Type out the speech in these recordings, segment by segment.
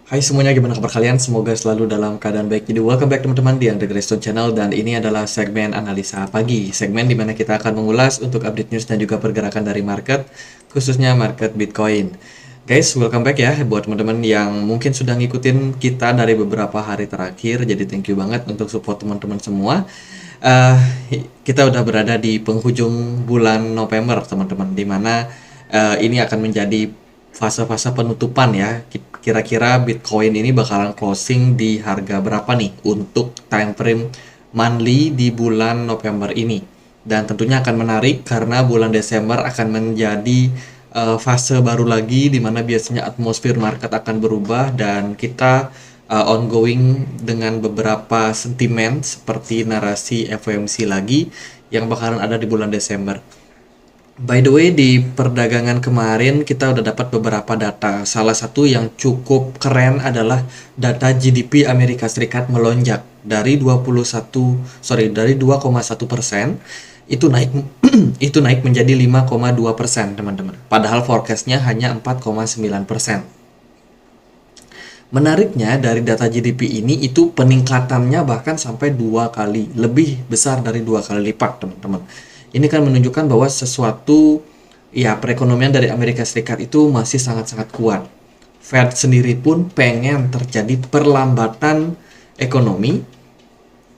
Hai semuanya, gimana kabar kalian? Semoga selalu dalam keadaan baik. Jadi welcome back teman-teman di Andre Greystone Channel, dan ini adalah segmen analisa pagi. Segmen di mana kita akan mengulas untuk update news dan juga pergerakan dari market, khususnya market Bitcoin. Guys, welcome back ya buat teman-teman yang mungkin sudah ngikutin kita dari beberapa hari terakhir. Jadi thank you banget untuk support teman-teman semua. Eh, kita udah berada di penghujung bulan November teman-teman, di mana ini akan menjadi fase-fase penutupan ya. Kira-kira Bitcoin ini bakalan closing di harga berapa nih untuk time frame monthly di bulan November ini. Dan tentunya akan menarik karena bulan Desember akan menjadi fase baru lagi di mana biasanya atmosfer market akan berubah dan kita ongoing dengan beberapa sentimen seperti narasi FOMC lagi yang bakalan ada di bulan Desember. By the way, di perdagangan kemarin kita udah dapat beberapa data. Salah satu yang cukup keren adalah data GDP Amerika Serikat melonjak dari 2,1% itu naik itu naik menjadi 5,2% teman-teman. Padahal forecastnya hanya 4,9%. Menariknya dari data GDP ini itu peningkatannya bahkan sampai 2 kali, lebih besar dari 2 kali lipat teman-teman. Ini kan menunjukkan bahwa sesuatu ya perekonomian dari Amerika Serikat itu masih sangat-sangat kuat. Fed sendiri pun pengen terjadi perlambatan ekonomi,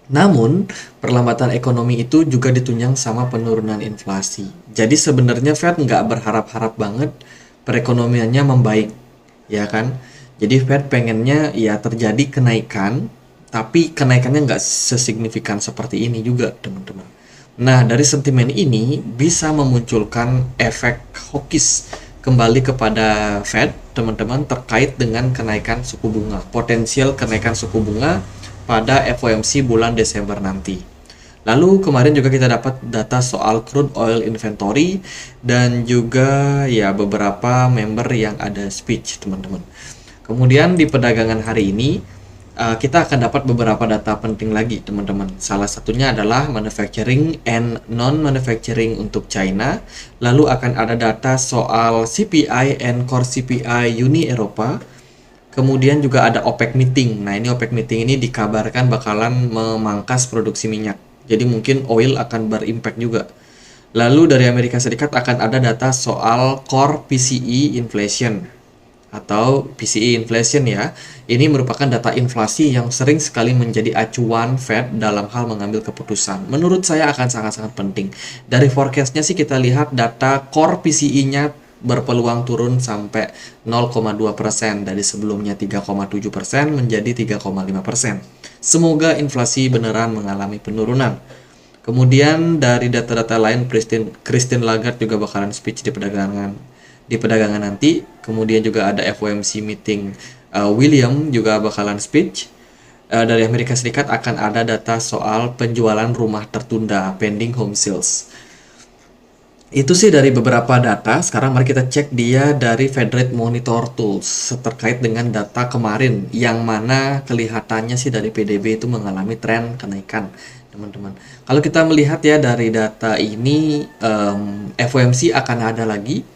namun perlambatan ekonomi itu juga ditunjang sama penurunan inflasi. Jadi sebenarnya Fed nggak berharap-harap banget perekonomiannya membaik, ya kan? Jadi Fed pengennya ya terjadi kenaikan, tapi kenaikannya nggak sesignifikan seperti ini juga, teman-teman. Nah, dari sentimen ini bisa memunculkan efek hawkish kembali kepada Fed, teman-teman, terkait dengan kenaikan suku bunga, potensial kenaikan suku bunga pada FOMC bulan Desember nanti. Lalu kemarin juga kita dapat data soal crude oil inventory dan juga ya beberapa member yang ada speech, teman-teman. Kemudian di perdagangan hari ini kita akan dapat beberapa data penting lagi teman-teman. Salah satunya adalah manufacturing and non-manufacturing untuk China. Lalu akan ada data soal CPI and core CPI Uni Eropa. Kemudian juga ada OPEC meeting. Nah, ini OPEC meeting ini dikabarkan bakalan memangkas produksi minyak. Jadi mungkin oil akan berimpact juga. Lalu dari Amerika Serikat akan ada data soal core PCE inflation atau PCE inflation ya. Ini merupakan data inflasi yang sering sekali menjadi acuan Fed dalam hal mengambil keputusan. Menurut saya akan sangat-sangat penting. Dari forecastnya sih kita lihat data core PCE-nya berpeluang turun sampai 0,2% dari sebelumnya 3,7% menjadi 3,5%. Semoga inflasi beneran mengalami penurunan. Kemudian dari data-data lain, Christine Lagarde juga bakalan speech di perdagangan nanti. Kemudian juga ada FOMC meeting, William juga bakalan speech. Dari Amerika Serikat akan ada data soal penjualan rumah tertunda pending home sales. Itu sih dari beberapa data. Sekarang mari kita cek dia dari Fed Rate Monitor Tools terkait dengan data kemarin, yang mana kelihatannya sih dari PDB itu mengalami tren kenaikan, teman-teman. Kalau kita melihat ya dari data ini, FOMC akan ada lagi,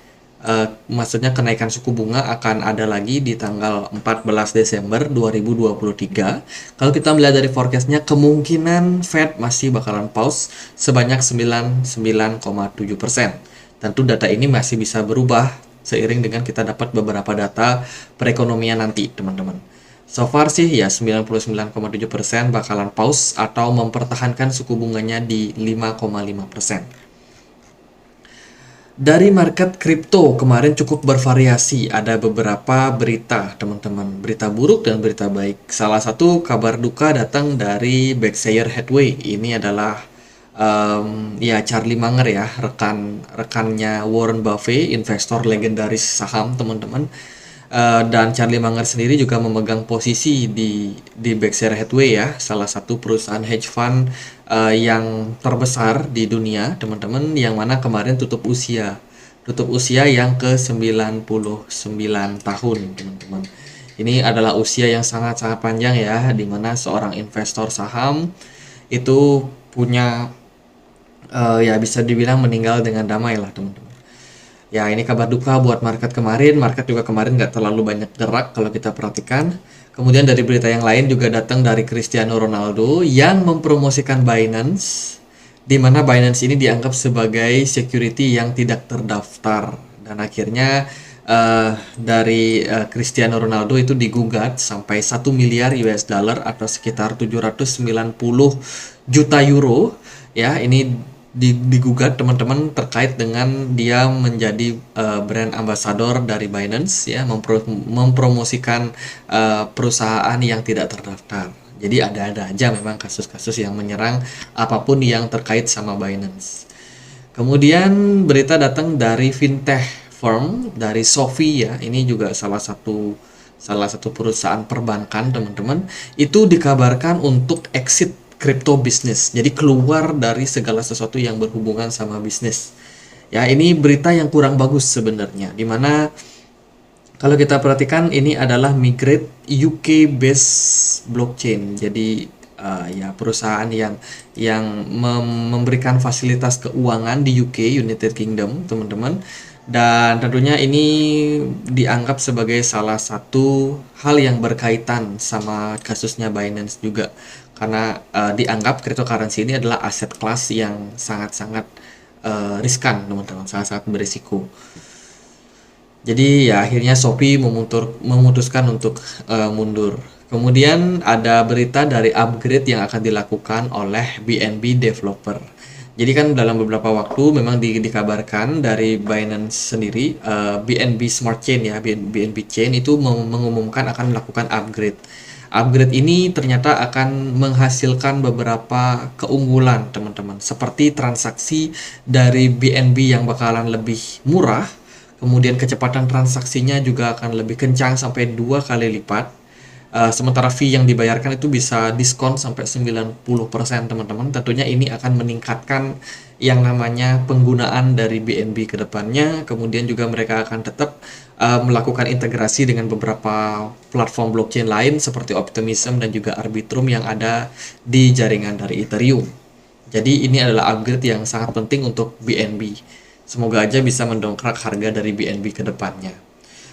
maksudnya kenaikan suku bunga akan ada lagi di tanggal 14 Desember 2023. Kalau kita melihat dari forecastnya, kemungkinan Fed masih bakalan pause sebanyak 99,7%. Tentu data ini masih bisa berubah seiring dengan kita dapat beberapa data perekonomian nanti, teman-teman. So far sih ya 99,7% bakalan pause atau mempertahankan suku bunganya di 5,5%. Dari market kripto kemarin cukup bervariasi, ada beberapa berita teman-teman, berita buruk dan berita baik. Salah satu kabar duka datang dari Berkshire Hathaway. Ini adalah ya Charlie Munger ya, rekannya Warren Buffett, investor legendaris saham teman-teman. Dan Charlie Munger sendiri juga memegang posisi di Berkshire Hathaway ya, salah satu perusahaan hedge fund yang terbesar di dunia, teman-teman, yang mana kemarin tutup usia yang ke-99 tahun, teman-teman. Ini adalah usia yang sangat-sangat panjang ya, di mana seorang investor saham itu punya ya bisa dibilang meninggal dengan damai lah, teman-teman. Ya, ini kabar duka buat market kemarin. Market juga kemarin nggak terlalu banyak gerak kalau kita perhatikan. Kemudian dari berita yang lain juga datang dari Cristiano Ronaldo yang mempromosikan Binance, di mana Binance ini dianggap sebagai security yang tidak terdaftar. Dan akhirnya dari Cristiano Ronaldo itu digugat sampai 1 miliar US dollar atau sekitar 790 juta euro. Ya, ini digugat teman-teman terkait dengan dia menjadi brand ambassador dari Binance, ya, mempromosikan perusahaan yang tidak terdaftar. Jadi ada-ada aja memang kasus-kasus yang menyerang apapun yang terkait sama Binance. Kemudian berita datang dari fintech firm dari Sophie, ya. Ini juga salah satu perusahaan perbankan, teman-teman. Itu dikabarkan untuk exit crypto business. Jadi keluar dari segala sesuatu yang berhubungan sama bisnis. Ya, ini berita yang kurang bagus sebenarnya. Dimana kalau kita perhatikan ini adalah migrate UK based blockchain. Jadi ya perusahaan yang memberikan fasilitas keuangan di UK, United Kingdom, teman-teman. Dan tentunya ini dianggap sebagai salah satu hal yang berkaitan sama kasusnya Binance juga. Karena dianggap cryptocurrency ini adalah aset kelas yang sangat-sangat riskan, teman-teman, sangat-sangat berisiko. Jadi ya akhirnya Shopee memutuskan untuk mundur. Kemudian ada berita dari upgrade yang akan dilakukan oleh BNB developer. Jadi kan dalam beberapa waktu memang dikabarkan dari Binance sendiri, BNB Smart Chain, ya, BNB Chain itu mengumumkan akan melakukan upgrade. Upgrade ini ternyata akan menghasilkan beberapa keunggulan, teman-teman. Seperti transaksi dari BNB yang bakalan lebih murah, kemudian kecepatan transaksinya juga akan lebih kencang sampai 2 kali lipat. Sementara fee yang dibayarkan itu bisa diskon sampai 90%, teman-teman. Tentunya ini akan meningkatkan yang namanya penggunaan dari BNB ke depannya. Kemudian juga mereka akan tetap melakukan integrasi dengan beberapa platform blockchain lain seperti Optimism dan juga Arbitrum yang ada di jaringan dari Ethereum. Jadi ini adalah upgrade yang sangat penting untuk BNB. Semoga aja bisa mendongkrak harga dari BNB ke depannya.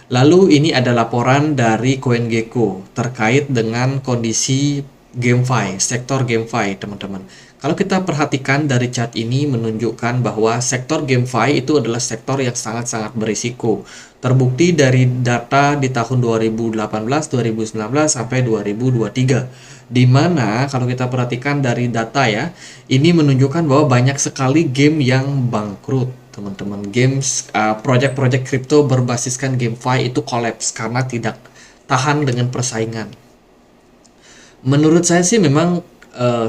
Lalu ini ada laporan dari CoinGecko terkait dengan kondisi GameFi, sektor GameFi, teman-teman. Kalau kita perhatikan dari chart ini menunjukkan bahwa sektor GameFi itu adalah sektor yang sangat-sangat berisiko. Terbukti dari data di tahun 2018, 2019 sampai 2023. Di mana kalau kita perhatikan dari data, ya, ini menunjukkan bahwa banyak sekali game yang bangkrut, teman-teman. Games, project-project crypto berbasiskan GameFi itu collapse karena tidak tahan dengan persaingan. Menurut saya sih memang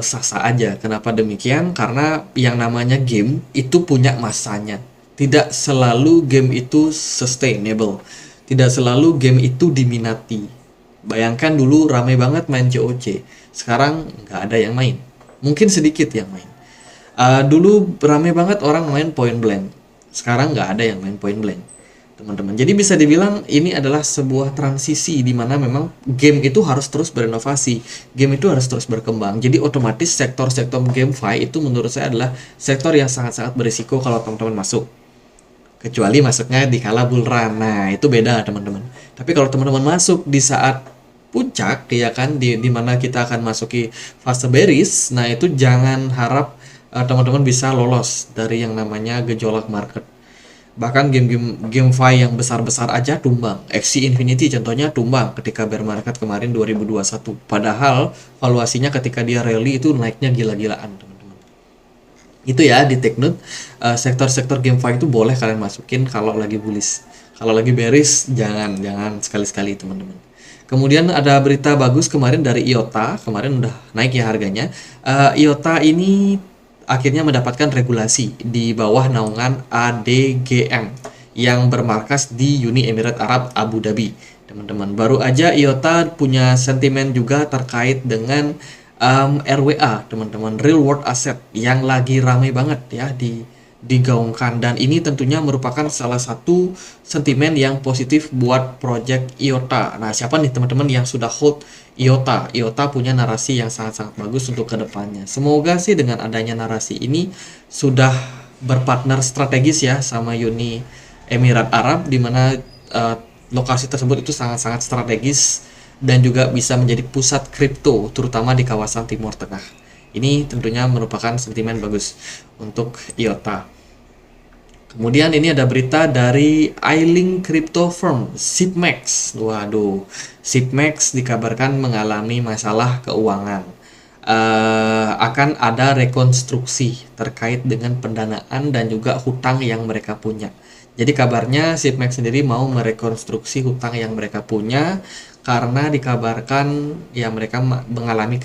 sah-sah aja. Kenapa demikian? Karena yang namanya game itu punya masanya. Tidak selalu game itu sustainable. Tidak selalu game itu diminati. Bayangkan dulu rame banget main COC. Sekarang nggak ada yang main. Mungkin sedikit yang main. Dulu rame banget orang main Point Blank. Sekarang nggak ada yang main Point Blank, teman-teman. Jadi bisa dibilang ini adalah sebuah transisi di mana memang game itu harus terus berinovasi, game itu harus terus berkembang. Jadi otomatis sektor-sektor GameFi itu menurut saya adalah sektor yang sangat-sangat berisiko kalau teman-teman masuk. Kecuali masuknya di kala bull run, nah itu beda, teman-teman. Tapi kalau teman-teman masuk di saat puncak, ya kan, di mana kita akan masuki fase bearish, nah itu jangan harap teman-teman bisa lolos dari yang namanya gejolak market. Bahkan game-game GameFi yang besar-besar aja tumbang. Axie Infinity contohnya tumbang ketika bear market kemarin 2021. Padahal valuasinya ketika dia rally itu naiknya gila-gilaan, teman-teman. Itu ya di take note. Sektor-sektor GameFi itu boleh kalian masukin kalau lagi bullish. Kalau lagi bearish jangan sekali-sekali, teman-teman. Kemudian ada berita bagus kemarin dari IOTA. Kemarin udah naik ya harganya. IOTA ini akhirnya mendapatkan regulasi di bawah naungan ADGM yang bermarkas di Uni Emirat Arab Abu Dhabi, teman-teman. Baru aja IOTA punya sentimen juga terkait dengan RWA, teman-teman, real world asset yang lagi ramai banget ya digaungkan, dan ini tentunya merupakan salah satu sentimen yang positif buat project IOTA. Nah, siapa nih teman-teman yang sudah hold IOTA? IOTA punya narasi yang sangat-sangat bagus untuk kedepannya. Semoga sih dengan adanya narasi ini sudah berpartner strategis ya sama Uni Emirat Arab, di mana lokasi tersebut itu sangat-sangat strategis dan juga bisa menjadi pusat kripto, terutama di kawasan Timur Tengah. Ini tentunya merupakan sentimen bagus untuk IOTA. Kemudian ini ada berita dari Ailing Crypto Firm, Sipmex. Waduh, Sipmex dikabarkan mengalami masalah keuangan. Akan ada rekonstruksi terkait dengan pendanaan dan juga hutang yang mereka punya. Jadi kabarnya Sipmex sendiri mau merekonstruksi hutang yang mereka punya karena dikabarkan ya mereka mengalami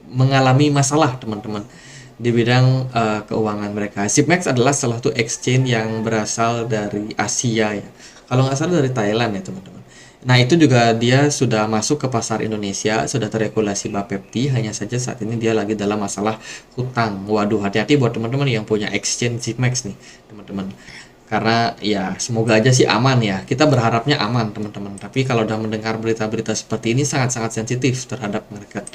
mengalami masalah teman-teman di bidang keuangan mereka. Sipmex adalah salah satu exchange yang berasal dari Asia ya. Kalau nggak salah dari Thailand ya teman-teman. Nah itu juga dia sudah masuk ke pasar Indonesia, sudah terregulasi Bapepti, hanya saja saat ini dia lagi dalam masalah hutang. Waduh, hati-hati buat teman-teman yang punya exchange Sipmex nih teman-teman. Karena ya semoga aja sih aman ya, kita berharapnya aman teman-teman. Tapi kalau udah mendengar berita-berita seperti ini sangat-sangat sensitif terhadap market.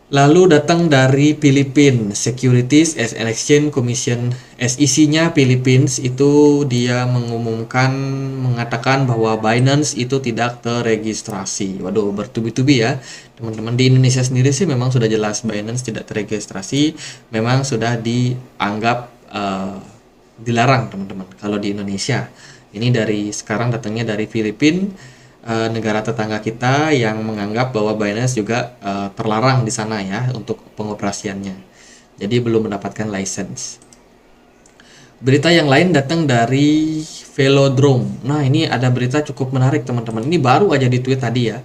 Lalu datang dari Philippines, Securities and Exchange Commission, SEC-nya Philippines itu dia mengatakan bahwa Binance itu tidak terregistrasi. Waduh, bertubi-tubi ya. Teman-teman, di Indonesia sendiri sih memang sudah jelas Binance tidak terregistrasi, memang sudah dianggap dilarang teman-teman. Kalau di Indonesia, ini dari sekarang datangnya dari Filipina, negara tetangga kita yang menganggap bahwa Binance juga terlarang di sana ya untuk pengoperasiannya. Jadi belum mendapatkan license. Berita yang lain datang dari Velodrome. Nah, ini ada berita cukup menarik teman-teman. Ini baru aja di tweet tadi ya.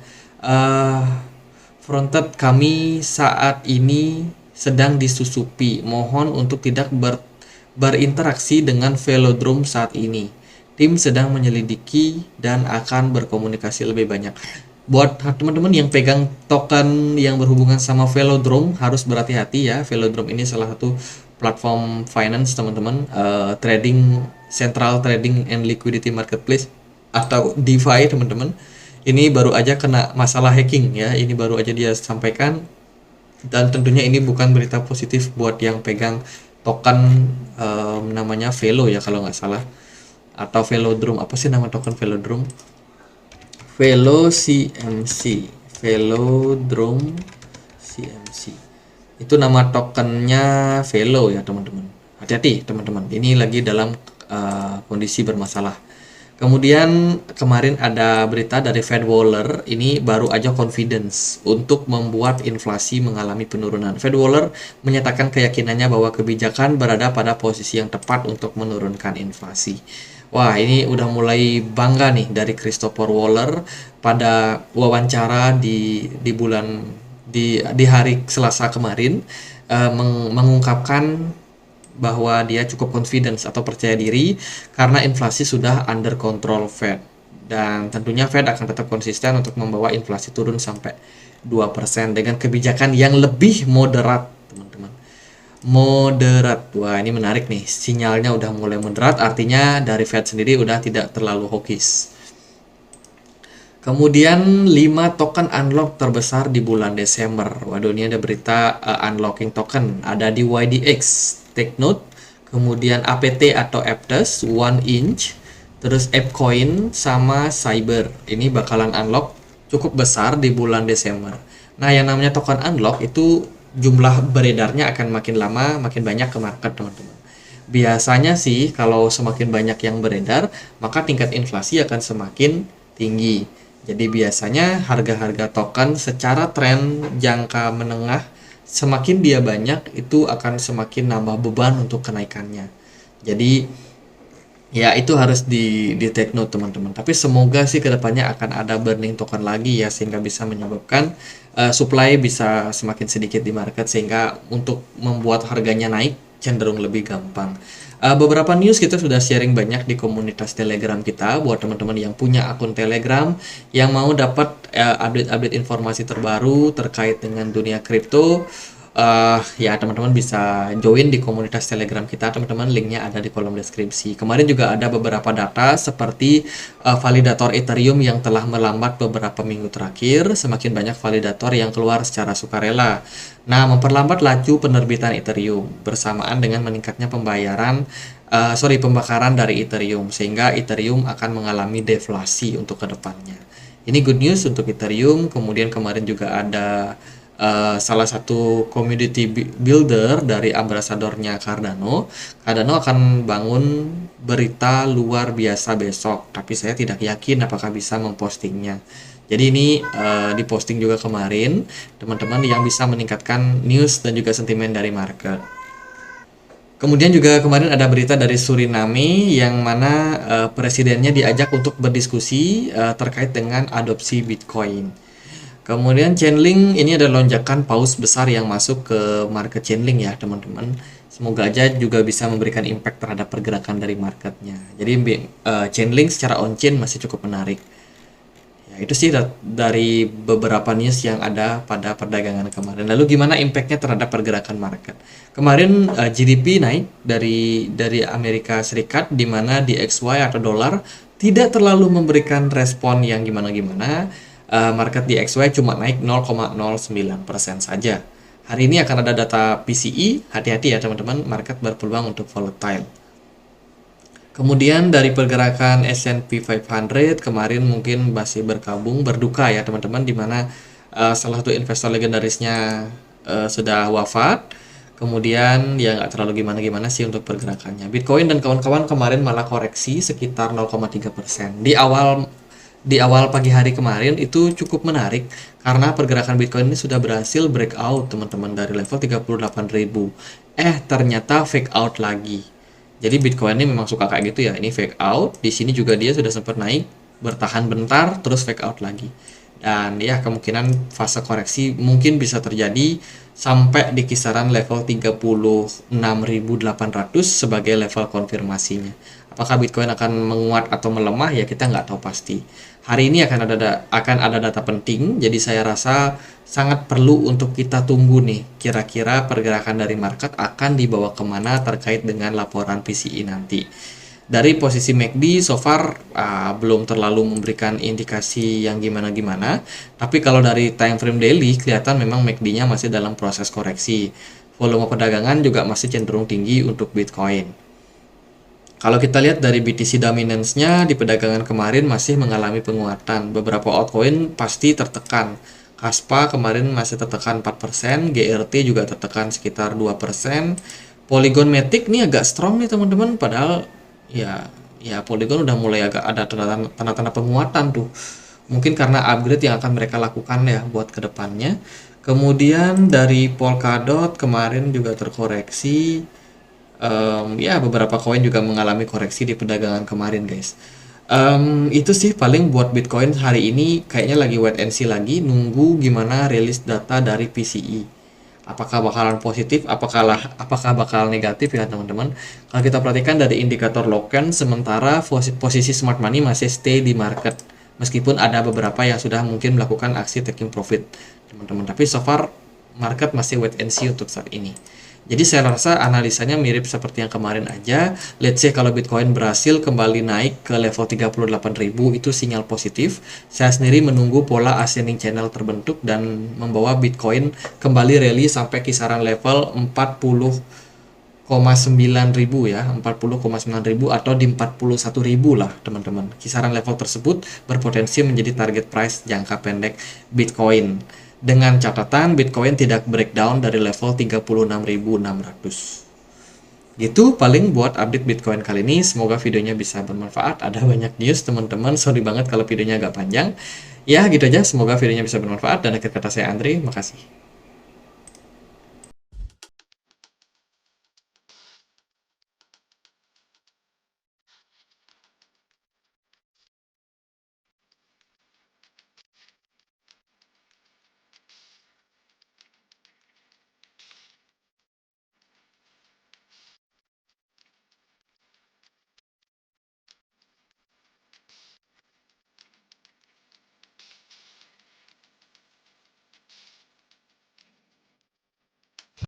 Fronted kami saat ini sedang disusupi. Mohon untuk tidak berinteraksi dengan Velodrome saat ini. Tim sedang menyelidiki dan akan berkomunikasi lebih banyak. Buat teman-teman yang pegang token yang berhubungan sama Velodrome harus berhati-hati ya. Velodrome ini salah satu platform finance teman-teman, central trading and liquidity marketplace atau DeFi teman-teman. Ini baru aja kena masalah hacking ya. Ini baru aja dia sampaikan dan tentunya ini bukan berita positif buat yang pegang token namanya Velo ya kalau nggak salah. Atau Velodrome, apa sih nama token Velodrome? Velo CMC, Velodrome CMC. Itu nama tokennya Velo ya teman-teman. Hati-hati teman-teman, ini lagi dalam kondisi bermasalah. Kemudian kemarin ada berita dari FedWaller, ini baru aja confidence untuk membuat inflasi mengalami penurunan. FedWaller menyatakan keyakinannya bahwa kebijakan berada pada posisi yang tepat untuk menurunkan inflasi. Wah, ini udah mulai bangga nih dari Christopher Waller pada wawancara di hari Selasa kemarin, mengungkapkan bahwa dia cukup confidence atau percaya diri karena inflasi sudah under control Fed. Dan tentunya Fed akan tetap konsisten untuk membawa inflasi turun sampai 2% dengan kebijakan yang lebih moderat, teman-teman. Moderat. Wah, ini menarik nih. Sinyalnya udah mulai moderat, artinya dari Fed sendiri udah tidak terlalu hawkish. Kemudian 5 token unlock terbesar di bulan Desember. Waduh, ini ada berita unlocking token. Ada di YDX, Technote, kemudian APT atau Aptos, 1inch, terus ApeCoin sama Cyber. Ini bakalan unlock cukup besar di bulan Desember. Nah, yang namanya token unlock itu jumlah beredarnya akan makin lama makin banyak ke market teman-teman. Biasanya sih kalau semakin banyak yang beredar maka tingkat inflasi akan semakin tinggi. Jadi biasanya harga-harga token secara tren jangka menengah semakin dia banyak itu akan semakin nambah beban untuk kenaikannya. Jadi ya itu harus di take note teman-teman. Tapi semoga sih kedepannya akan ada burning token lagi ya sehingga bisa menyebabkan supply bisa semakin sedikit di market sehingga untuk membuat harganya naik cenderung lebih gampang. Beberapa news kita sudah sharing banyak di komunitas Telegram kita buat teman-teman yang punya akun Telegram yang mau dapat update-update informasi terbaru terkait dengan dunia kripto. Ya teman-teman bisa join di komunitas Telegram kita, teman-teman, linknya ada di kolom deskripsi. Kemarin juga ada beberapa data seperti validator Ethereum yang telah melambat beberapa minggu terakhir, semakin banyak validator yang keluar secara sukarela. Nah, memperlambat laju penerbitan Ethereum bersamaan dengan meningkatnya pembakaran dari Ethereum, sehingga Ethereum akan mengalami deflasi untuk kedepannya. Ini good news untuk Ethereum. Kemudian kemarin juga ada salah satu community builder dari ambasadornya Cardano. Cardano akan bangun berita luar biasa besok, tapi saya tidak yakin apakah bisa mempostingnya. Jadi ini diposting juga kemarin, teman-teman, yang bisa meningkatkan news dan juga sentimen dari market. Kemudian juga kemarin ada berita dari Suriname yang mana presidennya diajak untuk berdiskusi terkait dengan adopsi Bitcoin. Kemudian Chainlink ini ada lonjakan paus besar yang masuk ke market Chainlink ya teman-teman. Semoga aja juga bisa memberikan impact terhadap pergerakan dari marketnya. Jadi Chainlink secara on-chain masih cukup menarik. Ya, itu sih dari beberapa news yang ada pada perdagangan kemarin. Lalu gimana impactnya terhadap pergerakan market? Kemarin GDP naik dari Amerika Serikat, di mana DXY atau dolar tidak terlalu memberikan respon yang gimana-gimana. Market DXY cuma naik 0,09% saja. Hari ini akan ada data PCE, hati-hati ya teman-teman, market berpeluang untuk volatile. Kemudian dari pergerakan S&P 500 kemarin mungkin masih berduka ya teman-teman, di mana salah satu investor legendarisnya sudah wafat. Kemudian ya nggak terlalu gimana-gimana sih untuk pergerakannya. Bitcoin dan kawan-kawan kemarin malah koreksi sekitar 0,3%. Di awal pagi hari kemarin itu cukup menarik karena pergerakan Bitcoin ini sudah berhasil breakout teman-teman dari level 38.000. Ternyata fake out lagi. Jadi Bitcoin ini memang suka kayak gitu ya. Ini fake out, di sini juga dia sudah sempat naik, bertahan bentar terus fake out lagi. Dan ya kemungkinan fase koreksi mungkin bisa terjadi sampai di kisaran level 36.800 sebagai level konfirmasinya. Apakah Bitcoin akan menguat atau melemah ya kita nggak tahu pasti. Hari ini akan ada data penting, jadi saya rasa sangat perlu untuk kita tunggu nih kira-kira pergerakan dari market akan dibawa kemana terkait dengan laporan PCE nanti. Dari posisi MACD so far belum terlalu memberikan indikasi yang gimana-gimana, tapi kalau dari time frame daily kelihatan memang MACD-nya masih dalam proses koreksi. Volume perdagangan juga masih cenderung tinggi untuk Bitcoin. Kalau kita lihat dari BTC dominance-nya di perdagangan kemarin masih mengalami penguatan. Beberapa altcoin pasti tertekan. Kaspa kemarin masih tertekan 4%, GRT juga tertekan sekitar 2%. Polygon Matic ini agak strong nih teman-teman, padahal ya Polygon udah mulai agak ada tanda-tanda penguatan tuh. Mungkin karena upgrade yang akan mereka lakukan ya buat kedepannya. Kemudian dari Polkadot kemarin juga terkoreksi. Beberapa koin juga mengalami koreksi di perdagangan kemarin guys. Itu sih paling buat Bitcoin hari ini, kayaknya lagi wait and see lagi, nunggu gimana rilis data dari PCE. Apakah bakalan positif, apakah bakal negatif ya teman-teman. Kalau kita perhatikan dari indikator Loken, sementara posisi smart money masih stay di market, meskipun ada beberapa yang sudah mungkin melakukan aksi taking profit teman-teman, tapi so far market masih wait and see untuk saat ini. Jadi saya rasa analisanya mirip seperti yang kemarin aja. Let's say kalau Bitcoin berhasil kembali naik ke level 38.000 itu sinyal positif. Saya sendiri menunggu pola ascending channel terbentuk dan membawa Bitcoin kembali rally sampai kisaran level 40,9 ribu ya, 40,9 ribu atau di 41 ribu lah teman-teman. Kisaran level tersebut berpotensi menjadi target price jangka pendek Bitcoin. Dengan catatan Bitcoin tidak breakdown dari level 36.600. Gitu paling buat update Bitcoin kali ini. Semoga videonya bisa bermanfaat. Ada banyak news teman-teman. Sorry banget kalau videonya agak panjang. Ya gitu aja. Semoga videonya bisa bermanfaat. Dan akhir kata saya Andri. Makasih.